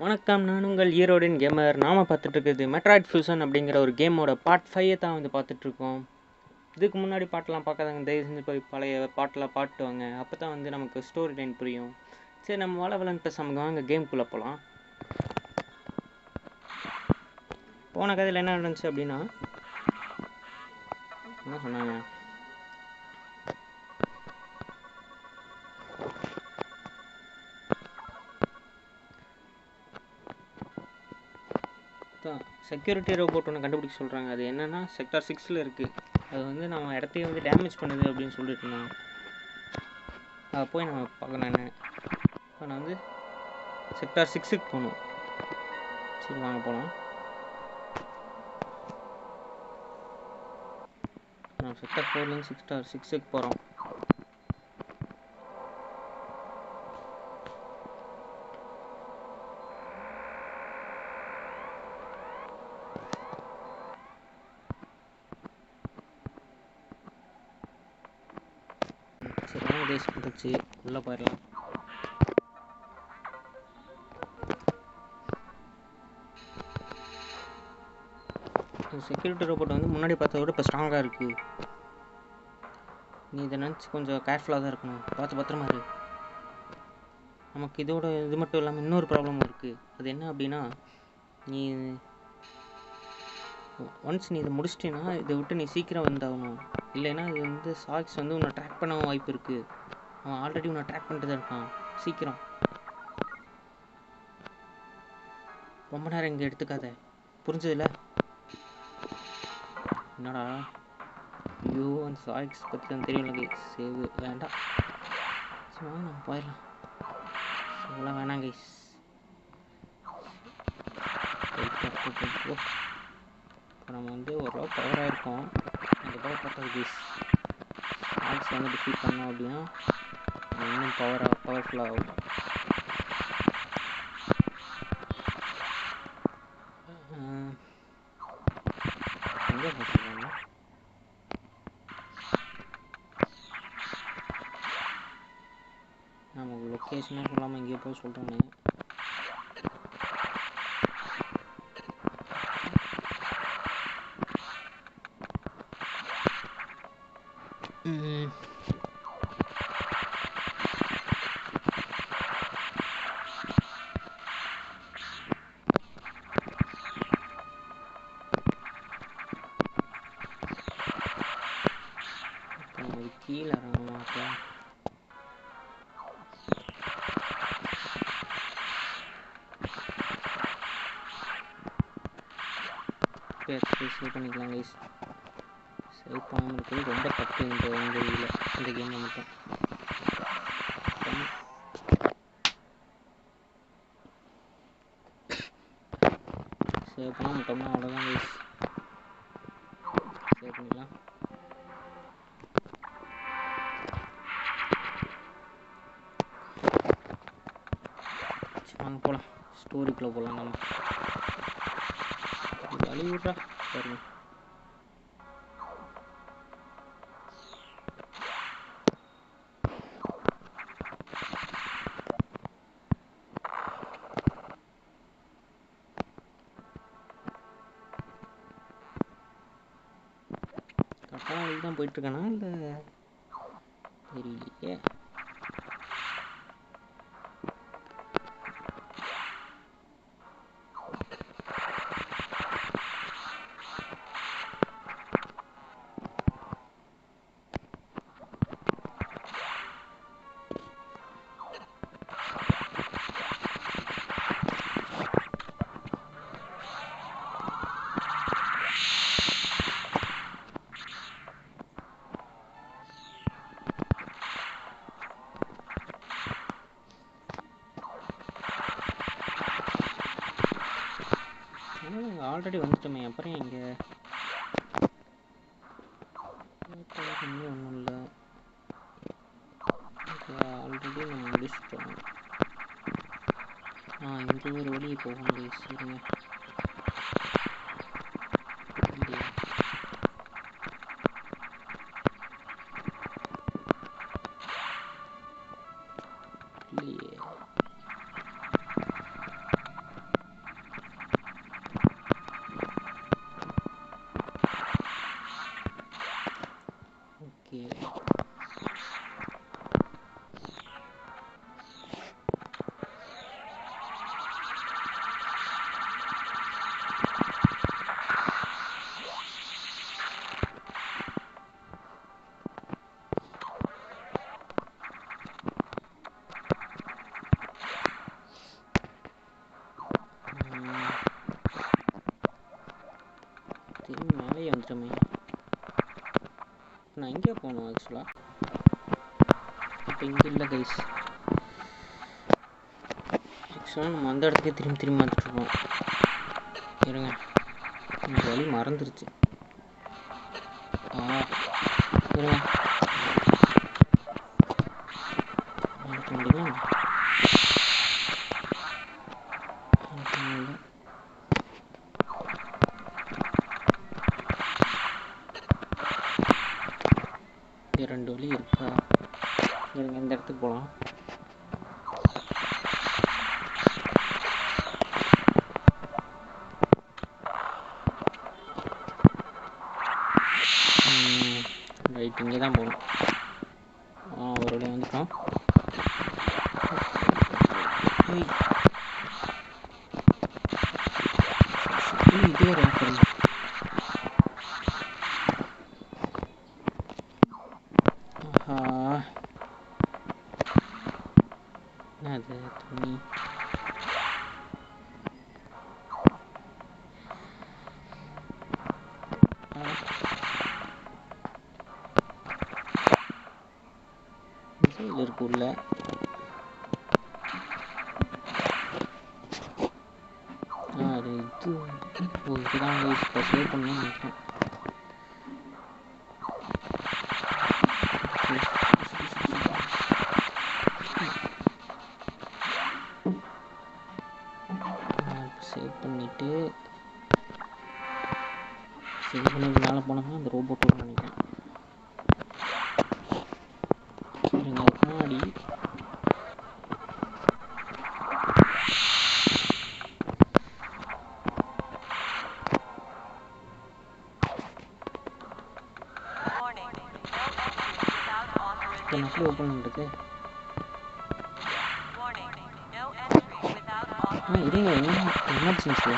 வணக்கம், நான் உங்கள் ஈரோடின் கேமர். நாம் பார்த்துட்ருக்குது மெட்ராய்ட் ஃபியூசன் அப்படிங்கிற ஒரு கேமோட பார்ட் 5 தான் வந்து பார்த்துட்ருக்கோம். இதுக்கு முன்னாடி பாட்டெலாம் பார்க்காதவங்க தயவு செஞ்சு போய் பழைய பாட்டெலாம் பாட்டுவாங்க. அப்போ தான் வந்து நமக்கு ஸ்டோரி லைன் புரியும். சரி, நம்ம வளவலன்னு பேசாமல் வாங்க கேமுக்குள்ளே போகலாம். போன கதையில் என்ன நடந்துச்சு அப்படின்னா, என்ன சொன்னாங்க, செக்யூரிட்டி ரோபோட் ஒன்று கண்டுபிடிக்க சொல்கிறாங்க. அது என்னென்னா செக்டார் 6ல் இருக்குது. அது வந்து நம்ம இடத்தையும் வந்து டேமேஜ் பண்ணுது அப்படின்னு சொல்லிட்டு இருந்தாங்க. அதை போய் நம்ம பார்க்கணும் என்ன. இப்போ நான் வந்து செக்டார் 6க்கு போகணும். சரி, வாங்க போகலாம். நான் செக்டார் 4லேருந்து செக்டார் 6க்கு போகிறோம். சரியான தேசம் வந்துச்சு, உள்ளே போயிடலாம். செக்யூரிட்டி ரோபோட் வந்து முன்னாடி பார்த்தத விட இப்போ ஸ்ட்ராங்காக இருக்குது. நீ இதை நினச்சி கொஞ்சம் கேர்ஃபுல்லாக தான் இருக்கணும். பார்த்து பத்திரமா இரு. நமக்கு இதோட இது மட்டும் இல்லாமல் இன்னொரு ப்ராப்ளமும் இருக்குது. அது என்ன அப்படின்னா, நீ ஒன்ஸ் நீ இதை முடிச்சிட்டின்னா இதை விட்டு நீ சீக்கிரம் வந்தாகணும். இல்லைன்னா இது வந்து சாக்ஸ் வந்து உன்னை ட்ராக் பண்ண வாய்ப்பு இருக்குது. அவன் ஆல்ரெடி உன்னை ட்ராக் பண்ணிட்டு தான் இருக்கான். சீக்கிரம், ரொம்ப நேரம் இங்கே எடுத்துக்காத. புரிஞ்சதில்ல? என்னடா, ஐயோ, அந்த சாக்ஸ் பற்றி தான் தெரியும். சேவ் வேண்டாம், சும்மா நம்ம போயிடலாம். இதெல்லாம் வேணாம் கைஸ். இப்போ நம்ம வந்து ஓரளவு பவராக இருக்கோம். அந்த பவர் பார்த்தது கைஸ். சாக்ஸ் வந்து டிஃபீட் பண்ணோம் அப்படின்னா இன்னும் பவர்ஃபுல்லாக ஆகும். எங்கே போட்டுருக்காங்க? நமக்கு லொக்கேஷனே சொல்லாமல் எங்கேயோ போய் சொல்கிறானே. கீழே இறங்கணும். சேவ் பண்ணிக்கலாம் கைஸ். சேவ் பண்ணாமல் இருக்கிறது ரொம்ப தப்பு இந்த இதில், இந்த கேமில் மட்டும். சேவ் பண்ண மட்டும்னா அவ்வளோதான் கைஸ். சேவ் பண்ணிக்கலாம். வாங்க போகலாம், ஸ்டோரிக்குள்ளே போகலாம். நம்ம வழி விட்றா பாருங்க. கரெக்டான வழி தான் போயிட்டுருக்கானா இல்லை தெரியலையே. ஆல்ரெடி வந்துட்டோமே, அப்புறம் இங்கே ஒன்றும் இல்லை. ஆல்ரெடி நம்ம முடிச்சிட்டோம். இங்கே ஒரு வழி போகணும். சரிங்க, இல்லையே. வந்துட்டோமே. நான் எங்கே போகணும் ஆக்சுவலாக? இப்போ இங்கே இல்லை கைஸ். ஆக்சுவலாக நம்ம அந்த இடத்துக்கே திரும்பி வந்துட்டுருக்கோம். இருங்க, இந்த வழி மறந்துருச்சு. இருங்க, முடியுமா? இங்கே 2 வழி இருக்கா? இருங்க, இந்த இடத்துக்கு போகலாம். ரைட், இங்கே தான் போகணும். ஒரு வழி வந்துட்டோம். இதே ரெண்டு அது தண்ணி. இருக்குள்ள அது இதுதான் இப்போ சேவ் பண்ணணும்னு நினைக்கிறேன். சேவ் பண்ணிட்டு சேவ் பண்ணது மேலே போனோம்னா அந்த ரோபோட் வரும்னு நினைக்கிறேன். முன்னாடி எப்படி ஓப்பன் பண்ணுறது? இருங்க, எமர்ஜென்சி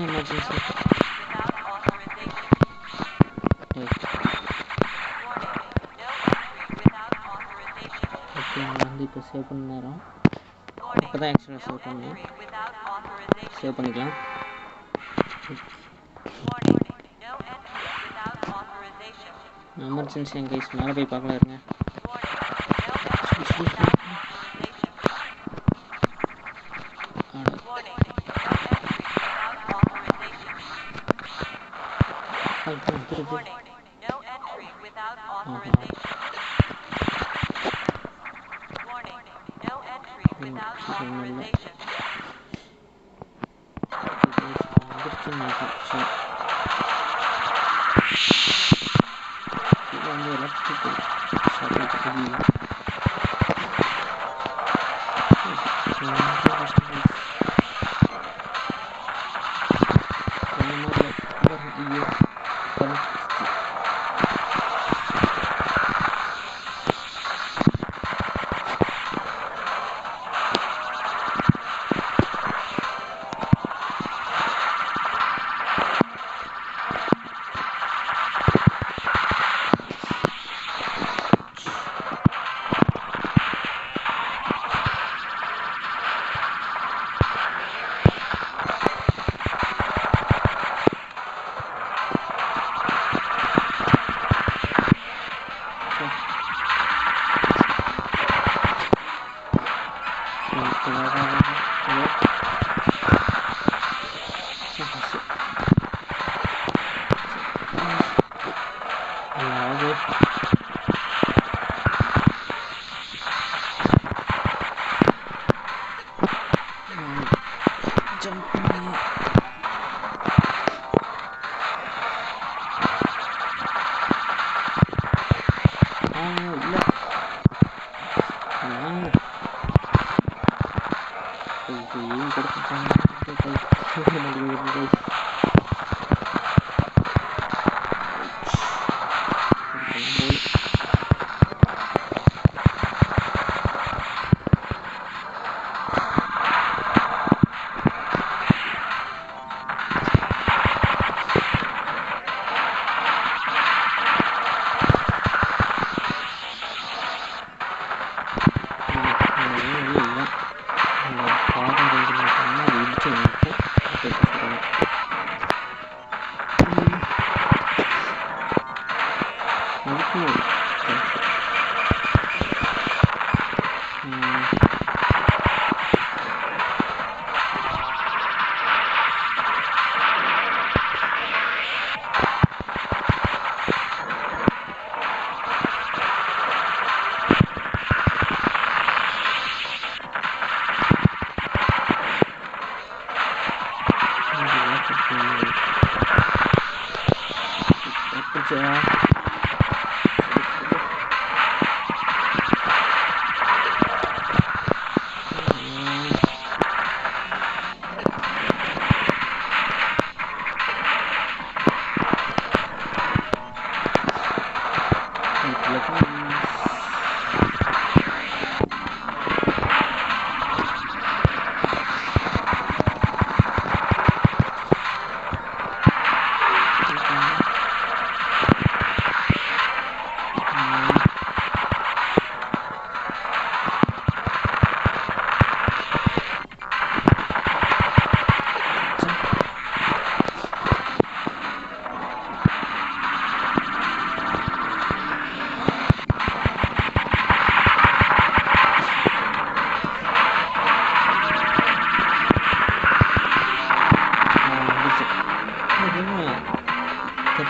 எமர்ஜென்சி. ஓகே, நான் வந்து இப்போ சேவ் பண்ண நேரம். இப்போ தான் ஆக்சுவலாக சேவ் பண்ணேன். சேவ் பண்ணிக்கலாம். எமர்ஜென்சி என் கைஸ் மேலே போய் பார்க்கலாம். இருங்க,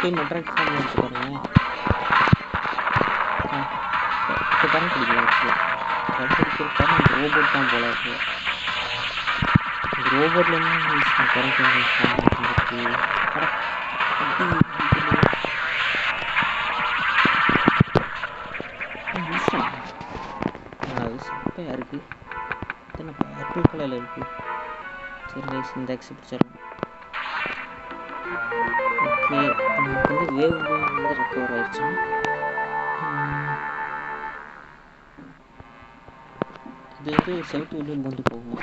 போய் மெட்ராக் ஃபார்ம் வச்சு பாருங்க. இப்போ கரண்ட் அடிக்கல. கரண்ட் அடிக்கிறதுக்காக அந்த ரோபோட் தான் போல இருக்கு. இந்த ரோபோட்லேருந்து கரண்ட் வந்து அது சப்பையாக இருக்குது. இத்தனை பர்பிள் கலரில் இருக்குது. சரி கைஸ், இந்த எக்ஸ் பிடிச்சிடலாம். ஓகே, நமக்கு வந்து வேவ் வந்து ரெக்கவர் ஆயிடுச்சு. இது வந்து செவத்து உள்ளே வந்து போகுமா?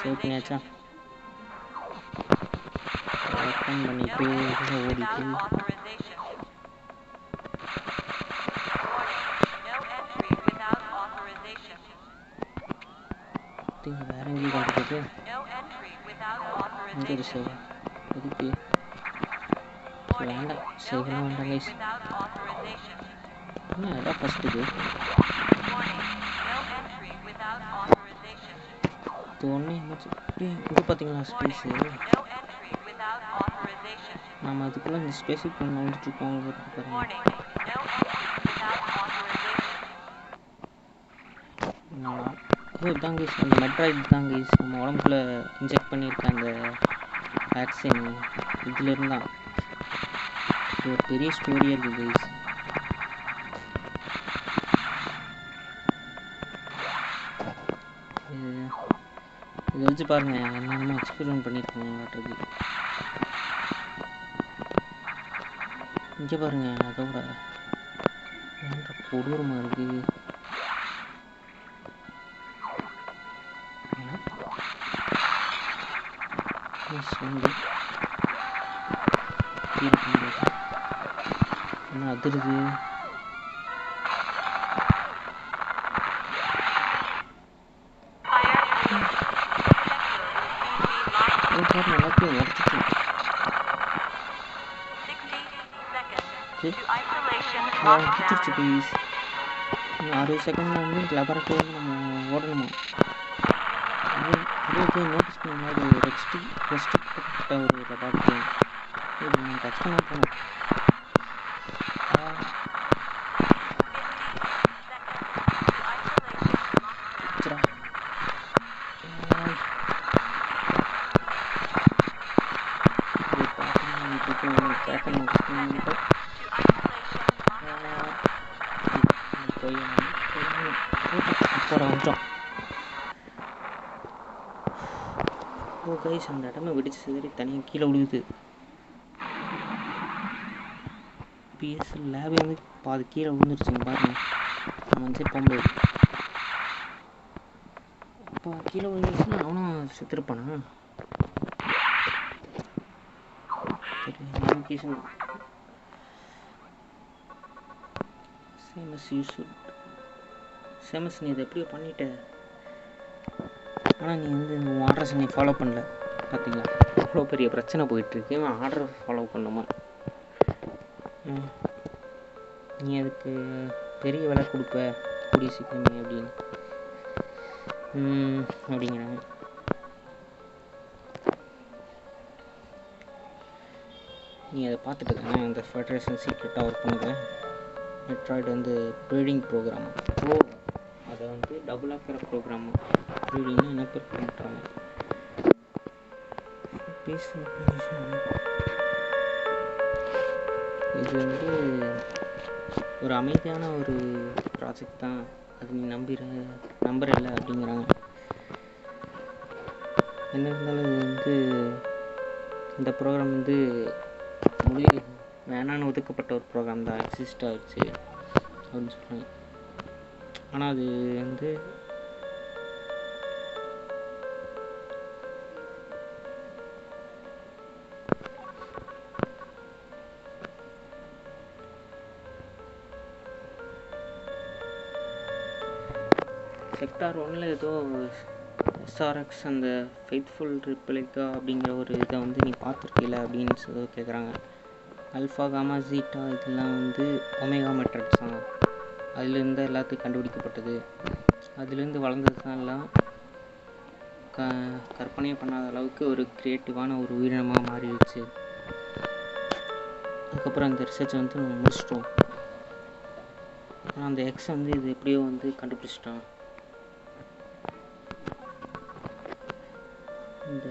சேவ் பண்ணியாச்சா? ஓப்பன் பண்ணிட்டு ஓடிட்டு வேற எங்கேயும் காட்டுறது இங்கே ஒரு சேவ் எதுக்கு வேண்டாம், சேவெல்லாம் வேண்டாம் கைஸ். என்ன அதான் ஃபஸ்ட்டு இது ஒன்றே இங்கே பார்த்தீங்களா ஸ்பேஸு? நம்ம அதுக்குள்ளே இந்த ஸ்பேஸுக்கு கொண்டு வந்துட்டுருக்கோம். இதுதான் கைஸ், அந்த மெட்ராய்டு தான் கைஸ் நம்ம உடம்புக்குள்ள இன்ஜெக்ட் பண்ணியிருக்க அந்த வேக்சின் இதுலேருந்து தான். இது ஒரு பெரிய ஸ்டோரியாக இருக்குது கைஸ். இதை வச்சு பாருங்கள், என்னென்னமோ எக்ஸ்பெரிமெண்ட் பண்ணியிருக்காங்க. இங்கே பாருங்கள், அதோட கொடூரமாக இருக்குது. என்ன அதிருது? எல்லாத்தையும் உடச்சிட்டு உடச்சிருச்சு ப்ளீஸ். 60 செகண்ட் வந்து லெபரட்டரி நம்ம ஓடணுமா? அது நோட்டீஸ் பண்ண ஒரு ரெஸ்ட்ரிக்ட் ஒரு லெபரட்டரி நம்ம டச் பண்ண போனோம். ஓ கைஸ், அந்த இடமே வெடிச்சு சிதறி தனியாக கீழே விழுகுது. பிஎஸ்எல் லேபே வந்து பாதி கீழே விழுந்துருச்சுங்க பாருங்க. நம்ம வந்து போக முடியாது. இப்போ கீழே விழுந்துருச்சுன்னா அவனும் செத்துருப்பானா? சரி, நேவிகேஷன் சேமஸ் நீ இதை எப்படியோ பண்ணிட்ட. ஆனால் நீ வந்து உன் ஆர்டர்ஸ் நீ ஃபாலோ பண்ணல. பார்த்தீங்களா, அவ்வளோ பெரிய பிரச்சனை போயிட்டுருக்கு. இவன் ஆர்டர் ஃபாலோ பண்ணுமா? நீ அதுக்கு பெரிய விலை கொடுப்ப கூடிய சீக்கிரமே அப்படின்னு அப்படிங்கிறாங்க. நீ அதை பார்த்துட்டு தானே அந்த ஃபெடரேஷன் சீக்ரெட்டாக ஒர்க் பண்ணுற மெட்ராய்டு வந்து ப்ரீடிங் ப்ரோக்ராம். ஓ, அதை வந்து டபுள் ஆக்கிற ப்ரோக்ராம். ப்ரீடிங்னா என்ன பேர் பண்ணுறாங்க? இது வந்து ஒரு அமைதியான ஒரு ப்ராஜெக்ட் தான், அது நீ நம்புறல அப்படிங்கிறாங்க. என்ன இருந்தாலும் இது வந்து இந்த ப்ரோக்ராம் வந்து வேணான்னு ஒதுக்கப்பட்ட ஒரு ப்ரோக்ராம் தான், எக்ஸிஸ்ட் ஆகிடுச்சு அப்படின்னு சொல்கிறாங்க. ஆனால் அது வந்து செக்டார் 1ல் ஏதோ எஸ்ஆர்எக்ஸ் அந்த ஃபெய்த்ஃபுல் ரிப்ளிகா அப்படிங்கிற ஒரு இதை வந்து நீ பார்த்துருக்கீல அப்படின்னு சொல்லி கேட்குறாங்க. அல்ஃபா காமா ஜீட்டா இதெல்லாம் வந்து ஒமேகா மெட்ரிக்ஸ் தான். அதுலேருந்து எல்லாத்தையும் கண்டுபிடிக்கப்பட்டது. அதுலேருந்து வளர்ந்தது தான் எல்லாம் கற்பனையே பண்ணாத அளவுக்கு ஒரு க்ரியேட்டிவான ஒரு உயிரினமாக மாறிடுச்சு. அதுக்கப்புறம் அந்த ரிசர்ச் வந்து நம்ம முடிச்சிட்டோம். ஆனால் அந்த எக்ஸ் வந்து இது எப்படியோ வந்து கண்டுபிடிச்சிட்டான். இந்த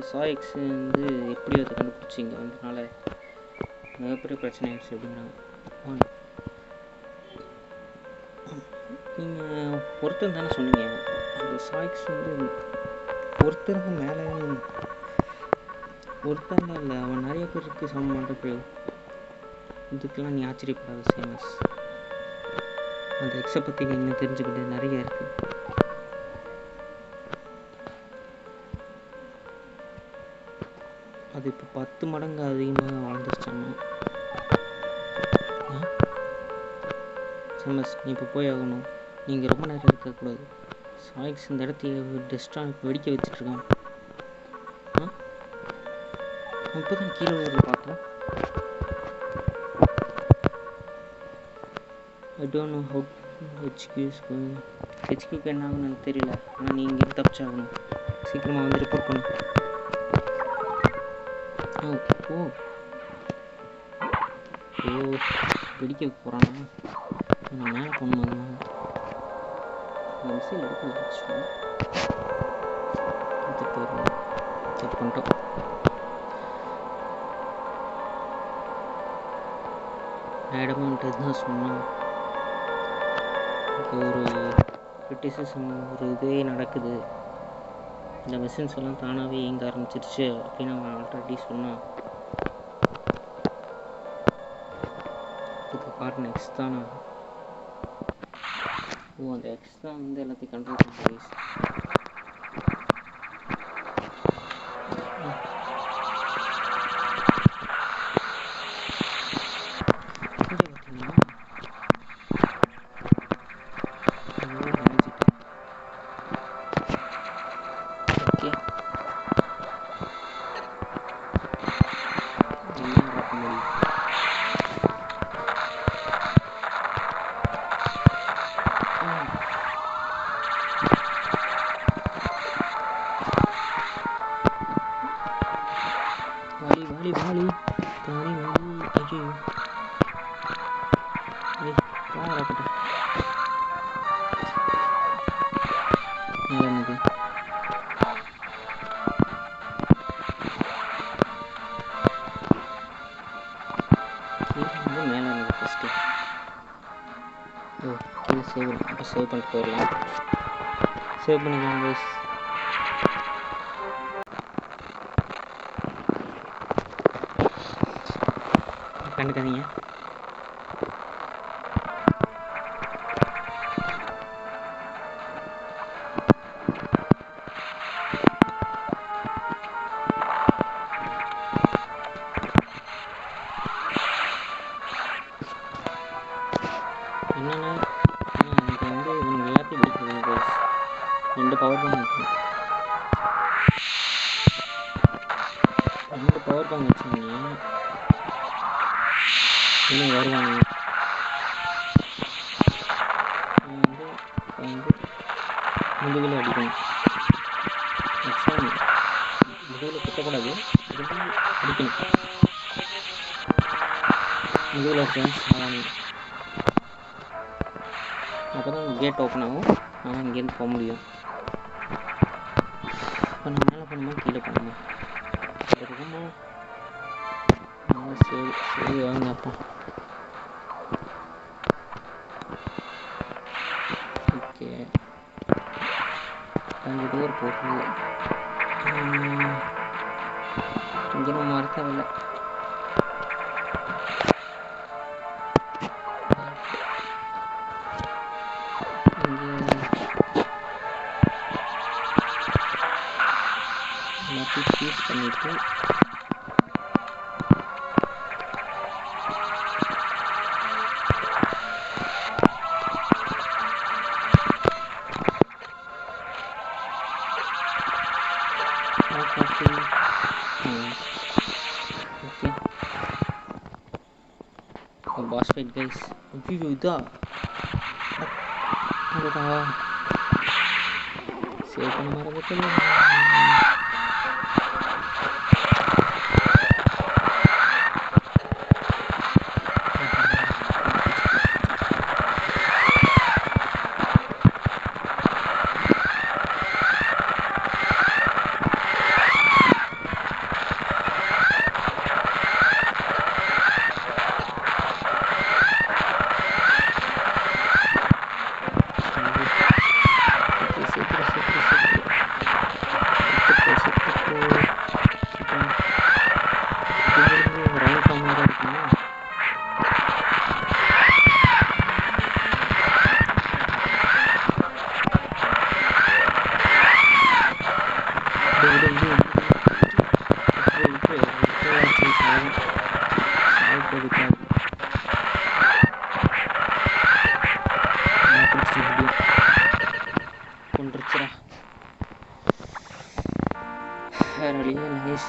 சாயெக்ஸ் வந்து எப்படியோ அதை கண்டுபிடிச்சி இங்கே வந்ததுனால மிகப்பெரிய பிரச்சனை ஆயிடுச்சு அப்படிங்கிறாங்க. நீங்கள் ஒருத்தர் தானே சொன்னீங்க, அந்த சாயெக்ஸ் வந்து ஒருத்தருக்கு மேலே ஒருத்தங்க இல்லை, அவன் நிறைய பேருக்கு சமம் பண்ணுறது. இதுக்கெல்லாம் நீ ஆச்சரியப்படாத சேமஸ். அந்த எக்ஸை பற்றி நீ இன்னும் தெரிஞ்சுக்கிட்டு நிறைய இருக்குது. அது இப்போ 10 மடங்கு அதிகமாக வளர்ந்துருச்சாமா. சேமஸ், நீ இப்போ போய் ஆகணும். நீங்கள் ரொம்ப நேரம் இருக்கக்கூடாது. சாயெக்ஸ் இந்த இடத்தைய வெடிக்க வச்சுட்ருக்கான். இப்போ தான் கீழே ஒரு பார்த்தோம். I don't know how HQ is going. HQக்கு என்ன ஆகுன்னு எனக்கு தெரியல. ஆனால் நீ இங்கே தப்பிச்சாகணும். சீக்கிரமாக வந்து ரிப்போர்ட் பண்ணு. ஐயோ, வெடிக்க போகிறானா? நான் மேலே போகணுமா? மிசைல் எடுக்க வச்சுட்டோம். போயிடணும். தப்பு பண்ணிட்டோம். இடமான்ட்டு தான் சொன்னோம். இப்போ ஒரு கிரிட்டிசிசம் ஒரு இதே நடக்குது. இந்த மிஷின்ஸ் எல்லாம் தானாகவே இயங்க ஆரம்பிச்சிருச்சு அப்படின்னு அவன் ஆல்ரெடி சொன்னான். இதுக்கு காரணம் எக்ஸ் தானா? அந்த எக்ஸ் தான் வந்து எல்லாத்தையும் கண்ட்ரோல் பண்ணுறது. சேவ் பண்ணிட்டு போயிடலாம். சேவ் பண்ணிக்கலாம் கைஸ். கண்டுக்காதீங்க. என்னன்னா எனக்கு வந்து இவங்க எல்லாத்தையும் பிடிக்குது கைஸ். 2 பவர் பேங்க் இருக்குது. 2 பவர் பேங்க் வச்சுருந்தீங்க. இன்னும் வருவாங்க. முதுகில் அடிக்கணும். எக்ஸாம் முதுகில் குத்தக்கூடாது, அடிக்கணும். முதுகில் இருக்கேன் ஆகணும். அப்போ தான் கேட் ஓப்பன் ஆகும். ஆனால் இங்கேருந்து போக முடியும். இப்போ நான் மேலே போகணுமா கீழே போகணுமா? இருக்குமா? சரி சரி வாங்க. அப்போ ஓகே, 5 டோர் போகுது. இங்கே நம்ம மறக்கவில்லை. எல்லாத்தையும் சூஸ் பண்ணிவிட்டு ஓகே பாஸ் ஃபைட் கைஸ். ஐயோ இதா சேவ் பண்ண மறந்துட்டேன். கொண்டுருச்சுடா. வேற வழியே நைஸ்.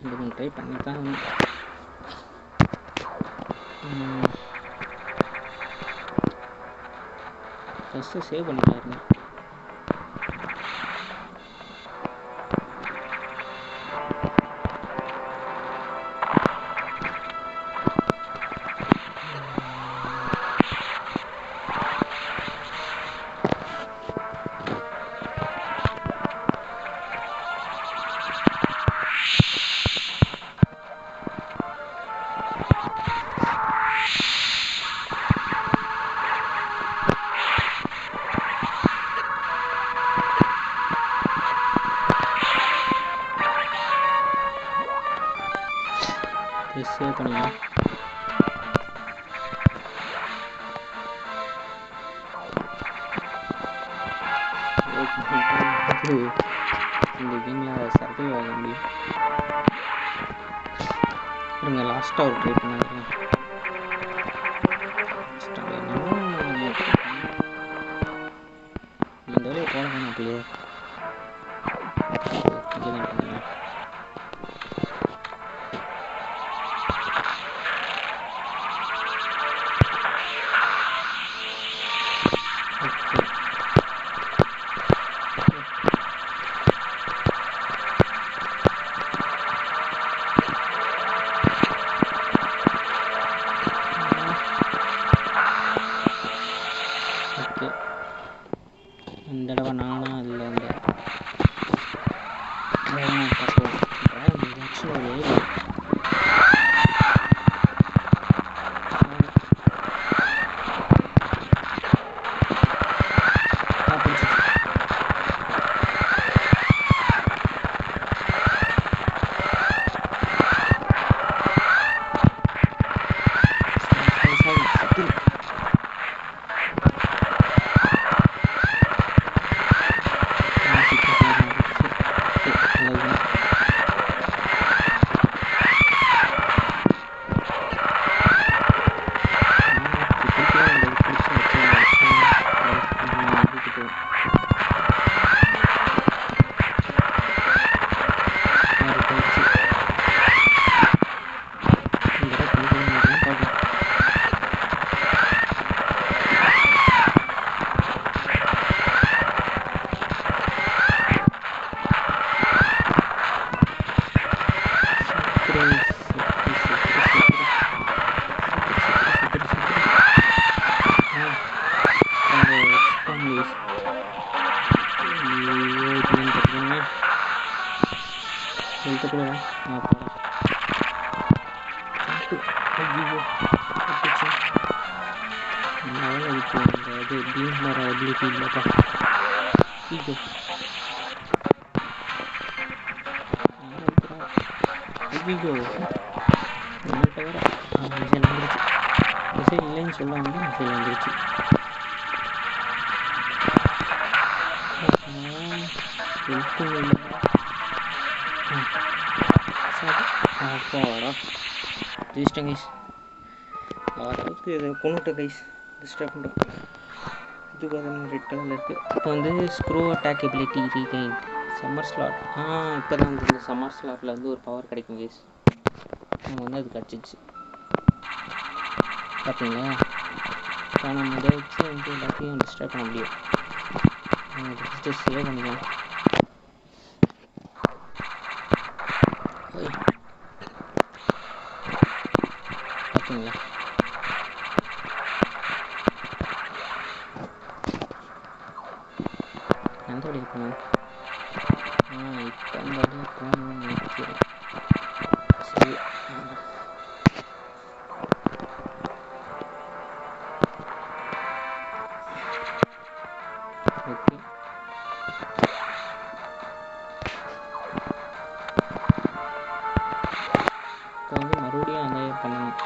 இது கொஞ்சம் ட்ரை பண்ணி தான் ஃபஸ்ட்டு சேவ் பண்ணிட்டாருங்க. சேவ் பண்ணிடலாம். இந்த கேமில் சர்வைவ் ஆக முடியும். இருங்க லாஸ்ட்டாக ஒரு ட்ரை பண்ணுறேன். இந்த வேலையை போட வேணாம் பிள்ளையர். இந்த தடவை நானும் அதில் இந்த இல்லைன்னு சொல்லாமல் மெசேஜ் வந்துருச்சு. ஜெயிச்சிட்டேன் கைஸ். அளவுக்கு இதை கொண்டுட்டேன் கைஸ். டிஸ்டர்ப் பண்ணுறேன். இது பார்த்தீங்கன்னா ரெட் கலரில் இருக்குது. இப்போ வந்து screw attack ability regain summer slot. இப்போ தான் வந்து இந்த சம்மர் ஸ்லாட்டில் வந்து ஒரு பவர் கிடைக்கும் கேஸ். நம்ம வந்து அது கிடச்சிச்சு பார்த்தீங்களா. இப்போ நம்ம இதை வச்சு வந்து எல்லாத்தையும் டிஸ்ட்ராக்ட் பண்ண முடியும். ஃபஸ்ட்டு சேவ் பண்ணிக்கலாம். பார்த்தீங்களா எந்த வழியாக போகணும்? இப்போ அந்த வழியாக போகணும்னு நினைக்கிறேன். சரி ஓகே. இப்போ வந்து மறுபடியும் அதை பண்ணணும்.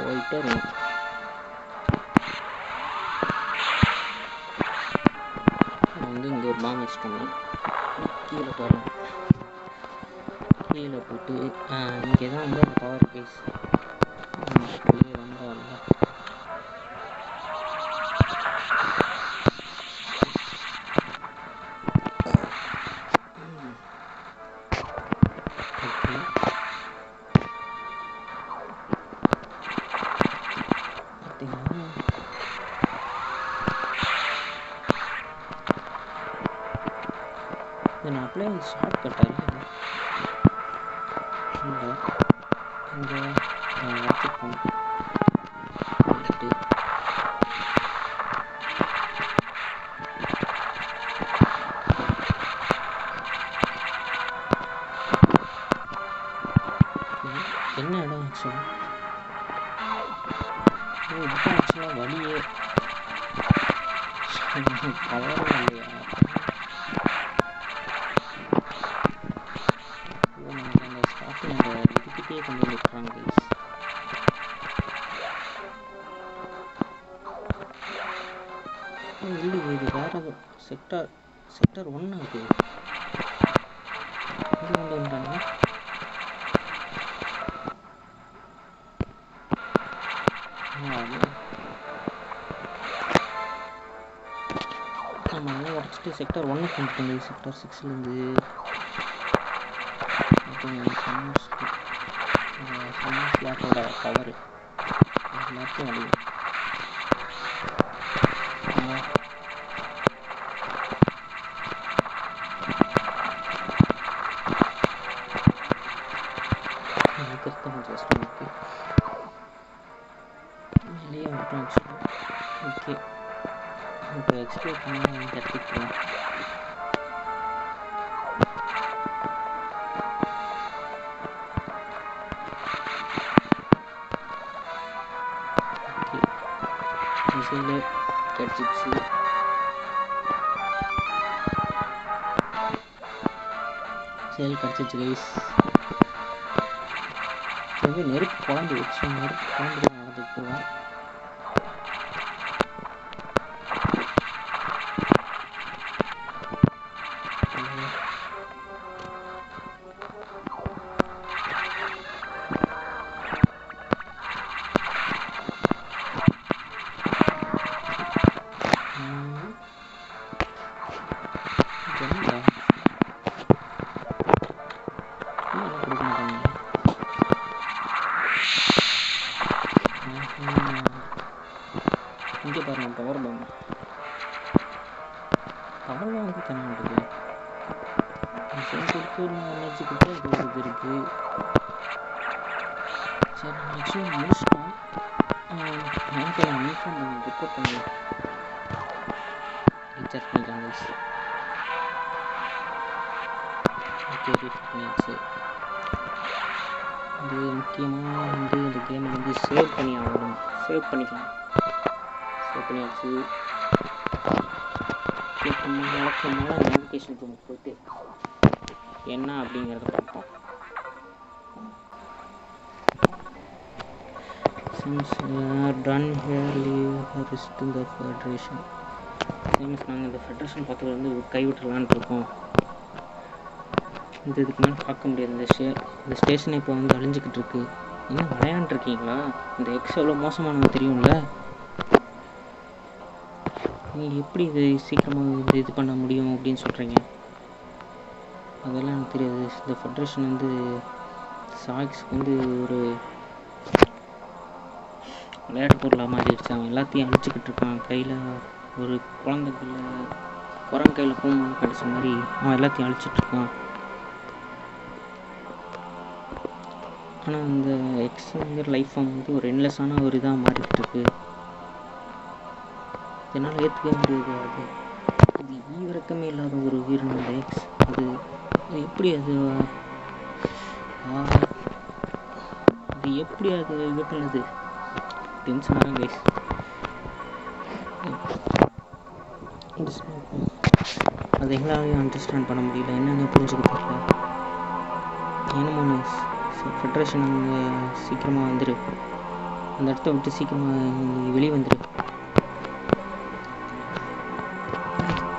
போயிட்டே இருக்கணும். வந்து இங்கே ஒரு பாம் வச்சுட்டோம்னா கீழே போகிறோம். கீழே போட்டு இங்கே தான் வந்து அந்த பவர் கேஸ் வெளியே வந்தால் நான் அப்படியே ஷார்ட் கட் ஆகி இங்கே வச்சுப்போம். வச்சுட்டு என்ன இடம் ஆக்சுவலாக இதுதான் ஆக்சுவலாக வழியே பவரும் இல்லையா. அந்த ஸ்டார்டிங் அந்த இதுக்கிட்டே கொண்டு வந்து விட்டுறாங்க கைஸ். இல்லை இது வேறு செக்டார் 1 இருக்குது. இது கொண்டு வந்துட்டாங்க. நம்ம நல்லா உடச்சிட்டு செக்டார் 1 கொண்டு வந்து செக்டார் 6லேருந்து சம்மர் ஸ்லாட்டோட பவர் எல்லாத்தையும் அடையும். கொஞ்சம் கஷ்டம் இருக்குது. வெளியே மட்டும் வச்சுருவோம். ஓகே இப்போ எக்ஸ்ப்ளோர் பண்ணி கற்றுக்கலாம். மிசைல் கிடச்சிச்சு. சேல் கிடச்சிச்சு கைஸ். வந்து நெருப்பு குழம்பு வச்சு நெருப்பு குழம்பு நடந்துட்டு போவோம். இங்கே பாருங்க பவர் பாம் வந்து தண்ணி இருக்குது. கொடுத்து ஒரு எனர்ஜி கொடுத்து அது ஒரு இது இருக்குது. சரி ஆக்சுவலாக முடிச்சிட்டோம். எனக்கு இன்ஃபார்ம் பண்ணி ரிப்போர்ட் பண்ணி ரீசார்ஜ் பண்ணிக்கலாம். ஓகே ரீஃபர் பண்ணியாச்சு. இது முக்கியமாக வந்து இந்த கேமை வந்து சேவ் பண்ணி ஆகணும். சேவ் பண்ணிக்கலாம். சேவ் பண்ணியாச்சு. வழக்கமான நேவிகேஷன் ரூமுக்கு போயிட்டு என்ன அப்படிங்கிறத பார்ப்போம். Missions done here leave the rest in the Federation. நாங்கள் இந்த ஃபெடரேஷன் பார்த்து வந்து கைவிட்டுலான்னு இருக்கோம். இதுக்கு மேலே பார்க்க முடியாது. இந்த ஸ்டேஷன் இப்போ வந்து அழிஞ்சிக்கிட்டு இருக்கு. என்ன விளையாண்டுருக்கீங்களா? இந்த எக்ஸ் எவ்வளோ மோசமானது தெரியும்ல. நீங்கள் எப்படி இது சீக்கிரமாக இது பண்ண முடியும் அப்படின்னு சொல்கிறீங்க? அதெல்லாம் எனக்கு தெரியாது. இந்த ஃபெடரேஷன் வந்து சாக்ஸ்க்கு வந்து ஒரு விளையாட்டு பொருளாக மாறிடுச்சு. அவன் எல்லாத்தையும் அழிச்சிக்கிட்டு இருக்கான். கையில் ஒரு குழந்தைக்குள்ள குரங்கு கையில் பூமான் கிடச்ச மாதிரி அவன் எல்லாத்தையும் அழிச்சிட்ருக்கான். ஆனால் இந்த எக்ஸுங்கிற லைஃப் ஃபார்ம் வந்து ஒரு என்லெஸ்ஸான ஒரு இதாக மாறிக்கிட்டு இருக்கு. என்னால் ஏற்றுக்கவே முடியாது. அது ஈவிரக்கமே இல்லாத ஒரு உயிரினம் இந்த எக்ஸ். அது எப்படி அது எப்படி அது இது பண்ணுது? டென்ஷன் ஆகும் கைஸ். அது எங்களாலையும் அண்டர்ஸ்டாண்ட் பண்ண முடியல. என்னென்ன புரிஞ்சுக்க தெரியல. என்னமோ ஃபெடரேஷன் அங்கே சீக்கிரமாக வந்துடு. அந்த இடத்த விட்டு சீக்கிரமாக வெளியே வந்துடு.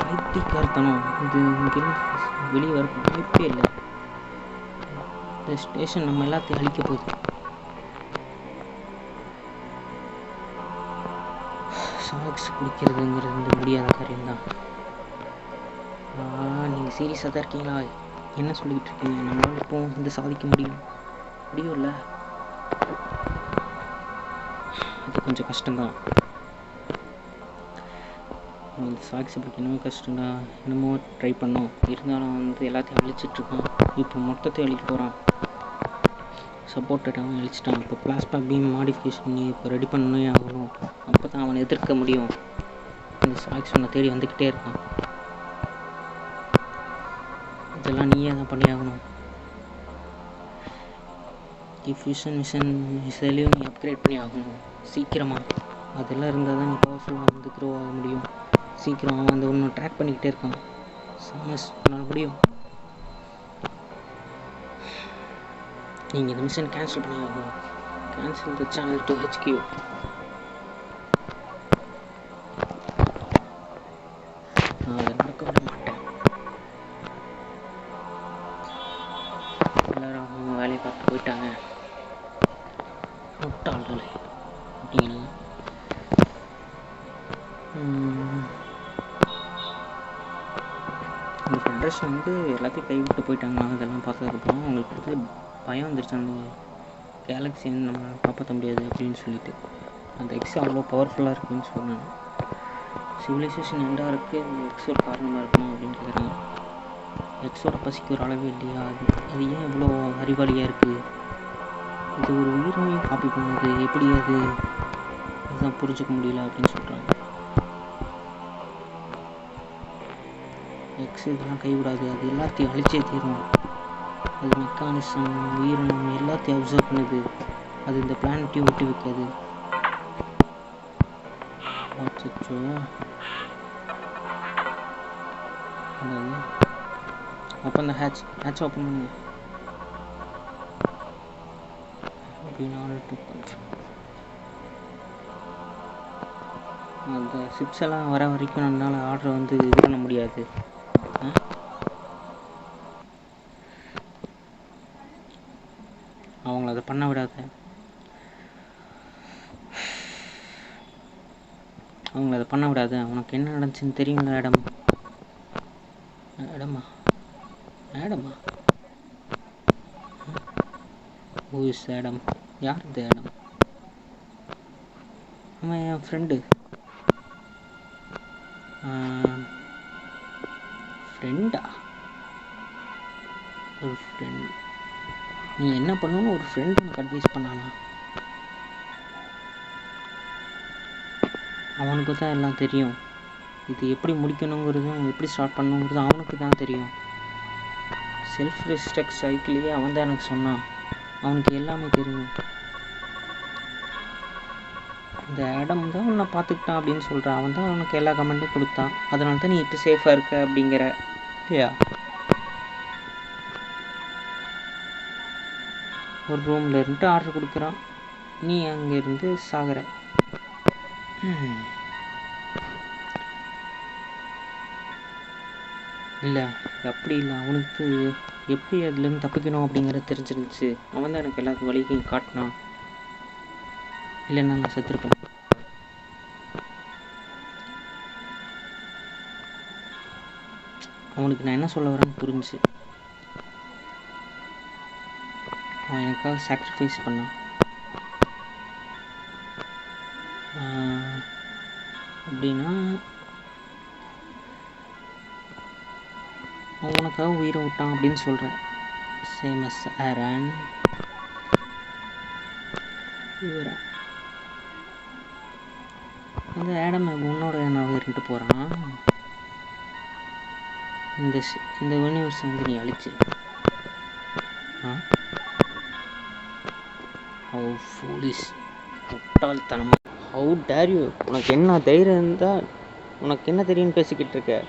பைத்தியக்காரத்தனம். இது இங்கேருந்து வெளியே வர வாய்ப்பே இல்லை. இந்த ஸ்டேஷன் நம்ம எல்லாத்தையும் அழிக்க போகுது. சாக்ஸ் குடிக்கிறதுங்கிறது வந்து முடியாத காரியம்தான். நீங்கள் சீரியஸாக தான் இருக்கீங்களா? என்ன சொல்லிக்கிட்டு இருக்கீங்க? நம்மளால் இப்போ வந்து சாதிக்க முடியும்ல. அது கொஞ்சம் கஷ்டம்தான். இந்த சாக்ஸை பற்றி என்னமோ கஷ்டம்தான். என்னமோ ட்ரை பண்ணோம். இருந்தாலும் வந்து எல்லாத்தையும் அழிச்சிட்ருக்கான். இப்போ மொத்தத்தையும் அழிக்க போகிறான். சப்போர்ட்டடாகவும் அழிச்சிட்டான். இப்போ பிளாஸ்மா பீம் மாடிஃபிகேஷன் பண்ணி இப்போ ரெடி பண்ணே ஆகணும். அப்போ தான் அவனை எதிர்க்க முடியும். இந்த சாக்ஸ் அவனை தேடி வந்துக்கிட்டே இருக்கான். இதெல்லாம் நீயே தான் பண்ணி ஆகணும். ஃபியூஷன் மிஷன் இதிலையும் நீ அப்கிரேட் பண்ணி ஆகணும் சீக்கிரமாக. அதெல்லாம் இருந்தால் தான் நீ பவர்ஃபுல்லாக வந்து க்ரோ ஆக முடியும். சீக்கிரம் அவன் அந்த ஒன்று ட்ராக் பண்ணிக்கிட்டே இருக்கான். சாமஸ் உன்னால் முடியும். நீங்கள் இந்த மிஷன் கேன்சல் பண்ணி ஆகணும். Cancel the channel to HQ. நான் அதை நடக்க விட மாட்டேன். எல்லாரும் அவங்க வேலையை பார்த்து போயிட்டாங்க. முட்டாள்கள் அப்படின்னா இந்த ஃபெடரேஷன் வந்து எல்லாத்தையும் கைவிட்டு போயிட்டாங்க. அதெல்லாம் பார்த்ததுக்கப்புறம் அவங்களுக்கு வந்து பயம் வந்துருச்சு. அந்த கேலக்ஸி வந்து நம்ம காப்பாற்ற முடியாது அப்படின்னு சொல்லிட்டு. அந்த எக்ஸ் அவ்வளோ பவர்ஃபுல்லாக இருக்குதுன்னு சொன்னாங்க. சிவிலைசேஷன் எண்டாக இருக்குது. அந்த எக்ஸ் ஒரு காரணமாக இருக்கணும் அப்படின்னு கேட்குறாங்க. எக்ஸோட பசிக்கு ஒரு அளவே இல்லையா? அது ஏன் இவ்வளோ அறிவாளியாக இருக்குது? இது ஒரு உயிரையும் காப்பி பண்ணுது. எப்படி அதுதான் புரிஞ்சுக்க முடியல அப்படின்னு சொல்கிறாங்க. எக்ஸ் இதெல்லாம் கைவிடாது. அது எல்லாத்தையும் அழிச்சே தீரும். அது மெக்கானிசம் உயிரினம் எல்லாத்தையும் அப்சர்வ் பண்ணுது. அது இந்த பிளானட்டையும் விட்டு வைக்காது. அப்போ அந்த ஹேட்ச் ஓப்பன் பண்ணுங்க. அந்த சிப்ஸ் எல்லாம் வர வரைக்கும் நம்மளால் ஆர்டரை வந்து இது பண்ண முடியாது. அவங்கள அதை பண்ண விடாத. அவனுக்கு என்ன நடந்துச்சுன்னு தெரியுங்களா? ஆடமா ஹூ இஸ் ஆடம்? யார் இந்த ஆடம்? அவன் என் ஃப்ரெண்டு. ஃப்ரெண்டா? ஒரு ஃப்ரெண்ட்? நீ என்ன பண்ணணும்? ஒரு ஃப்ரெண்டு உனக்கு அட்வைஸ் பண்ணானா? அவனுக்கு தான் எல்லாம் தெரியும். இது எப்படி முடிக்கணுங்கிறதும் எப்படி ஸ்டார்ட் பண்ணணுங்கிறதும் அவனுக்கு தான் தெரியும். செல்ஃப் ரெஸ்ட்ரக்ட் சைக்கிளையே அவன் தான் எனக்கு சொன்னான். அவனுக்கு எல்லாமே தெரியும். இந்த ஆடம் தான் உன்னை பார்த்துக்கிட்டான் அப்படின்னு சொல்கிறான். அவன் தான் அவனுக்கு எல்லா கமெண்ட்டும் கொடுத்தான். அதனால தான் நீ இப்போ சேஃபாக இருக்க அப்படிங்கிற இல்லையா? ஒரு ரூமில் இருந்துட்டு ஆர்டர் கொடுக்குறான். நீ அங்கேருந்து சாகிற. இல்லை, அப்படி இல்லை. அவனுக்கு எப்படி அதுலேருந்து தப்பிக்கணும் அப்படிங்கிறது தெரிஞ்சிருந்துச்சு. அவன் தான் எனக்கு எல்லா வழியும் காட்டினான். இல்லைன்னா நான் செத்துருப்பேன். அவனுக்கு நான் என்ன சொல்ல வரேன்னு புரிஞ்சு அவன் எனக்காக சாக்ரிஃபைஸ் பண்ணான். அப்படின்னா அவன் உனக்காக உயிரை விட்டான் அப்படின்னு சொல்கிறேன். Same as Aaron. இவரை அந்த ஆடம் உன்னோட நான் இருந்துட்டு போகிறான். இந்த யூனிவர்ஸ் வந்து நீ அழிச்சு. ஹவு ஃபூலிஷ், முட்டாள்தனமா. How dare you. உனக்கு என்ன தைரியம் இருந்தால் உனக்கு என்ன தெரியும்னு பேசிக்கிட்டு இருக்க?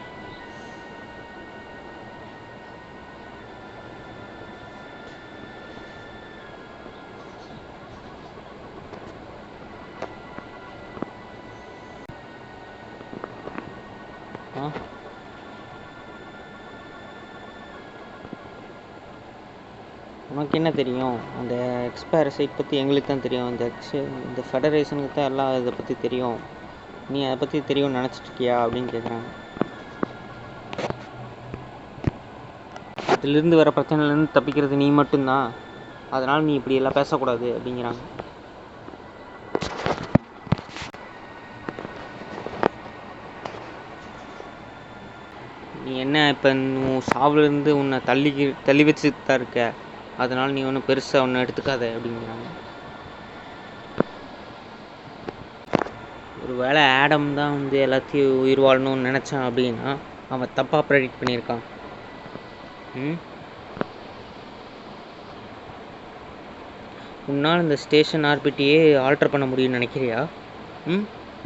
உனக்கு என்ன தெரியும்? அந்த எக்ஸ்பயர் சைட் பற்றி எங்களுக்கு தான் தெரியும். இந்த ஃபெடரேஷனுக்கு தான் எல்லாம் இதை பற்றி தெரியும். நீ அதை பற்றி தெரியும்னு நினச்சிட்ருக்கியா அப்படின்னு கேட்குறாங்க. அதிலிருந்து வர பிரச்சனையிலேருந்து தப்பிக்கிறது நீ மட்டும்தான். அதனால் நீ இப்படி எல்லாம் பேசக்கூடாது அப்படிங்கிறாங்க. நீ என்ன இப்போ சாவுலேருந்து உன்னை தள்ளி வச்சுட்டு தான் இருக்க. அதனால் நீ ஒன்றும் பெருசாக ஒன்று எடுத்துக்காத அப்படிங்கிறாங்க. ஒரு வேளை ஆடம் தான் வந்து எல்லாத்தையும் உயிர் வாழணும்னு நினச்சான் அப்படின்னா அவன் தப்பாக ப்ரெடிக்ட் பண்ணியிருக்கான். உன்னால் இந்த ஸ்டேஷன் ஆர்பிட்டையே ஆல்டர் பண்ண முடியும்னு நினைக்கிறியா?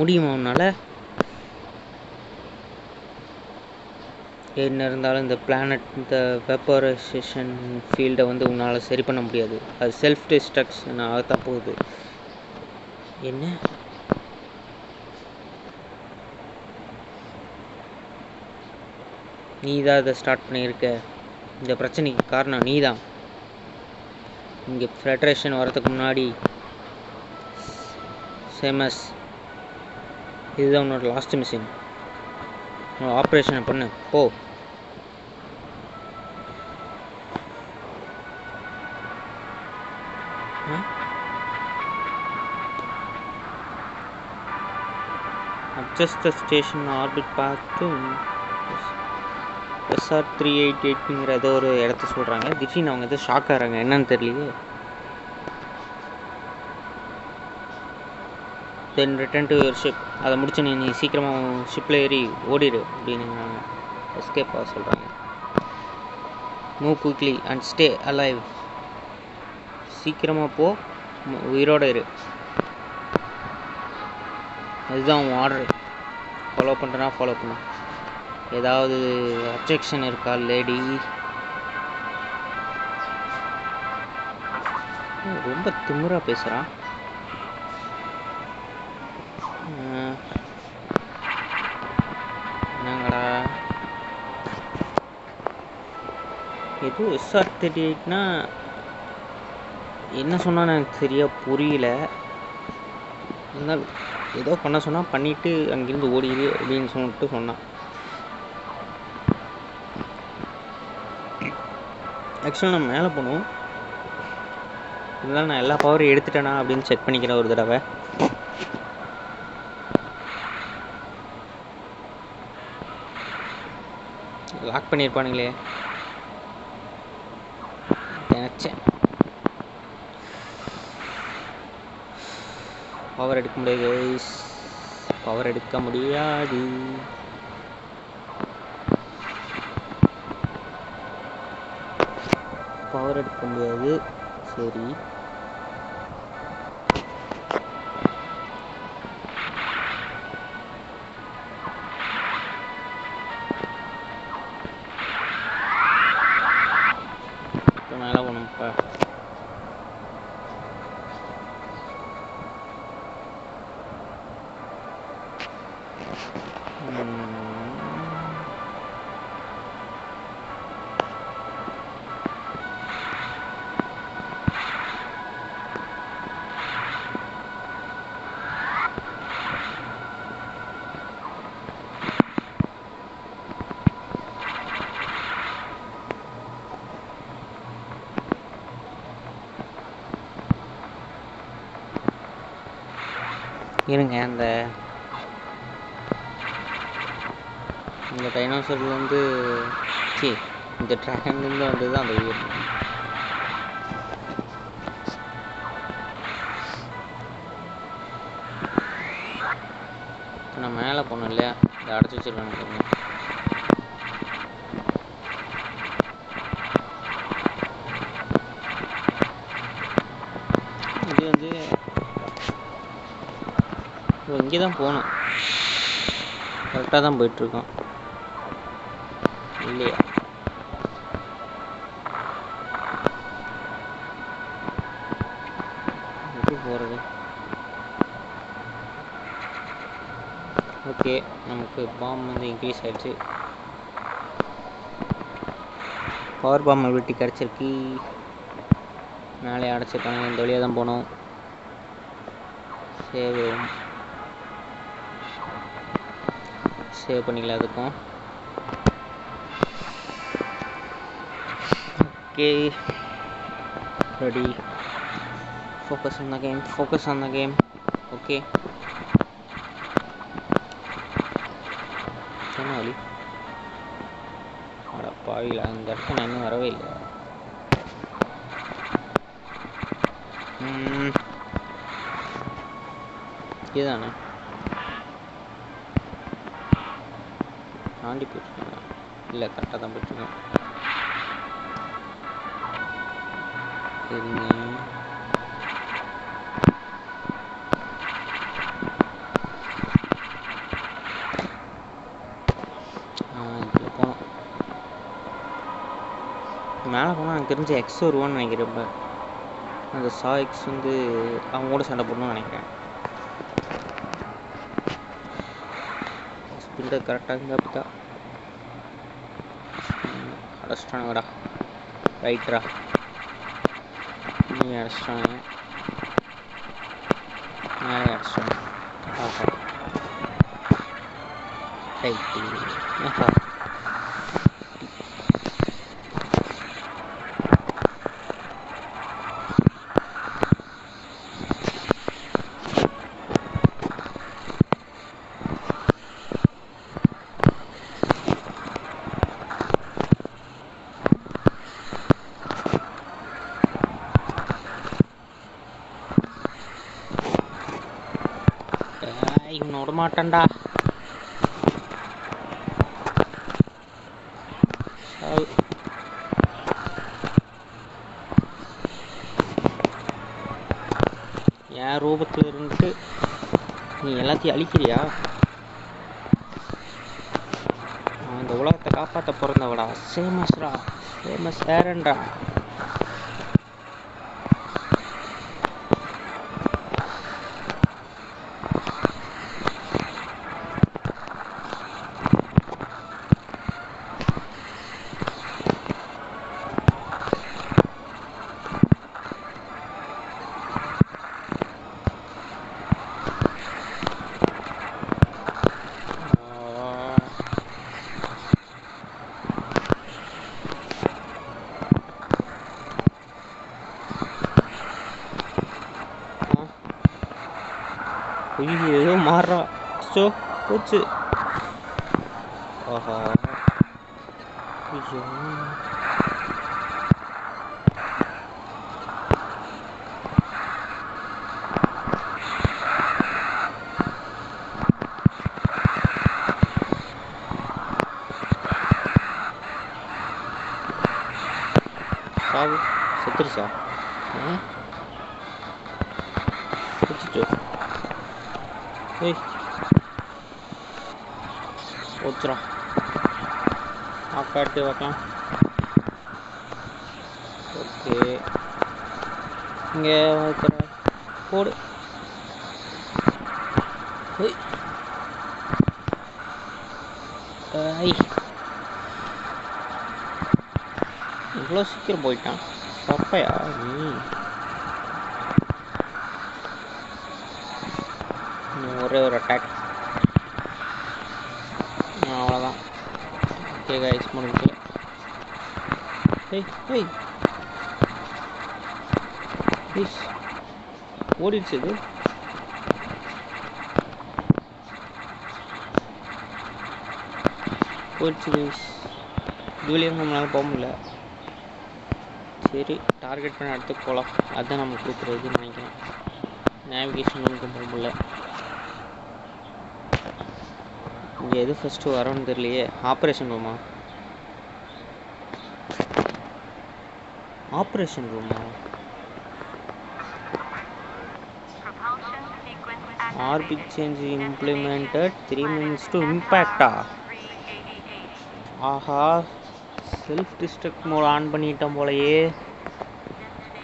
முடியுமா உன்னால்? என்ன இருந்தாலும் இந்த பிளானட், இந்த வெப்பரைசேஷன் ஃபீல்டை வந்து உன்னால் சரி பண்ண முடியாது. அது செல்ஃப் டிஸ்ட்ரக்ஷன் ஆகத்தான் போகுது. என்ன? நீ தான் இதை ஸ்டார்ட் பண்ணியிருக்க. இந்த பிரச்சனைக்கு காரணம் நீ தான். இங்கே ஃபெடரேஷன் வரதுக்கு முன்னாடி சேமஸ், இதுதான் உன்னோட லாஸ்ட் மிஷின். உன்னோட ஆப்ரேஷனை பண்ணு போ. adjust the station orbit path to SR388ங்கிற ஏதோ ஒரு இடத்த சொல்கிறாங்க. திடீர்னு அவங்க எதோ ஷாக் ஆகிறாங்க, என்னன்னு தெரியலையே. Then return to your ship. அதை முடிச்சு நீ சீக்கிரமாக ஷிப்பில் ஏறி ஓடிடு அப்படின்னு எஸ்கேப் ஆக சொல்கிறாங்க. Move quickly and stay alive. சீக்கிரமாக போ, உயிரோடு இரு. அதுதான் உன் ஆர்டர். ஃபாலோ பண்ணுறனா ஃபாலோ பண்ண. ஏதாவது அப்ஜெக்ஷன் இருக்கா லேடி? ரொம்ப திமிரா பேசுகிறான். என்னங்கடா ஏதோ SR38னா என்ன சொன்னான்னு எனக்கு சரியாக புரியல. இருந்தாலும் ஏதோ பண்ண சொன்னால் பண்ணிவிட்டு அங்கேருந்து ஓடிடு அப்படின்னு சொல்லிட்டு சொன்னான். ஆக்சுவலாக நான் மேலே போகணும். இதெல்லாம் நான் எல்லா பவரையும் எடுத்துட்டேனா அப்படின்னு செக் பண்ணிக்கிறேன் ஒரு தடவை. லாக் பண்ணியிருப்பானுங்களே நினச்சேன். பவர் எடுக்க முடியாது கைஸ், பவர் எடுக்க முடியாது. பவர் எடுக்க முடியாது. சரி, இப்போ மேலே போகணும்ப்பா. இருங்க அந்த இந்த டைனோசர்லேருந்து இந்த ட்ராகன்லேருந்து வந்தது அந்த உயிர். நான் மேலே போனோம் இல்லையா, இதை அடைச்சி வச்சிருக்காங்க. இது வந்து இங்கே தான் போகணும், கரெக்டாக தான் போயிட்டுருக்கோம் இல்லையா? எப்படி போகிறது? ஓகே, நமக்கு பாம் வந்து இன்க்ரீஸ் ஆகிடுச்சு. பவர் பாம் எபிலிட்டி கிடச்சிருக்கு. மேலே அடைச்சிருக்காங்க, இந்த வழியாக தான் போகணும். சேவ் பண்ணிக்கலாம் அதுக்கும். Okay, ready. Focus on the game, focus on the game. Okay, என்ன வழி? அட பாவில, அந்த இடத்துல நான் இன்னும் வரவே இல்லை. இதுதானே தாண்டி போயிட்டுருக்கேன்? இல்லை, கரெக்டாக தான் போயிட்டுருக்கேன். சரிங்க, இதில் போனோம். மேலே போனால் எனக்கு தெரிஞ்ச எக்ஸ் வருவான்னு நினைக்கிறேன். இப்போ அந்த எக்ஸ் வந்து அவங்க கூட சண்டை போடணும்னு நினைக்கிறேன். ஸ்பிண்டர் கரெக்டாக இருந்தால் அப்படி தான் அடைச்சிட்டானுங்கடா. ரைட்ரா, நீ அடைச்சிட்டாங்க, மேலே அடைச்சிட்டாங்க. ஆஹா, ரைட்டு. ஆஹா, இவனை விட மாட்டான்டா. என் ரூபத்தில் இருந்துட்டு நீ எல்லாத்தையும் அழிக்கிறியா? இந்த உலகத்தை காப்பாற்ற பிறந்தவடா. ஃபேமஸ்ரா, ஃபேமஸ் ஏரன்டா. ஏதோ மாறா போச்சு. ஆஹா, ஐயோ, சாவு செத்துருச்சா? செத்துச்சு. போச்சுரா, ஆக்காட்டு வைக்கலாம். ஓகே, இங்கே போடு. இவ்வளோ சீக்கிரம் போயிட்டான் தப்பையா நீ? ஒரே ஒரு அட்டாக், அவ்வளோதான். ஓகே கைஸ், முடிஞ்சு. ஓடிடுச்சு இது. போயிடுச்சு கைஸ். இதுலேயும் நம்மளால் போக முடியல. சரி, டார்கெட் பண்ண இடத்துக்கு போகலாம். அதுதான் நம்ம கொடுக்குறதுன்னு நினைக்கிறேன். நேவிகேஷன் ஒன்றும் போக முடியல. இங்கே எது ஃபஸ்ட்டு வரோன்னு தெரியலையே. ஆப்ரேஷன் ரூமா? ஆப்ரேஷன் ரூமா? Orbit change implemented 3 minutes to இம்பேக்டா? ஆஹா, செல்ஃப் டிஸ்ட்ரக்ட் மோட் ஆன் பண்ணிட்டோம் போலையே.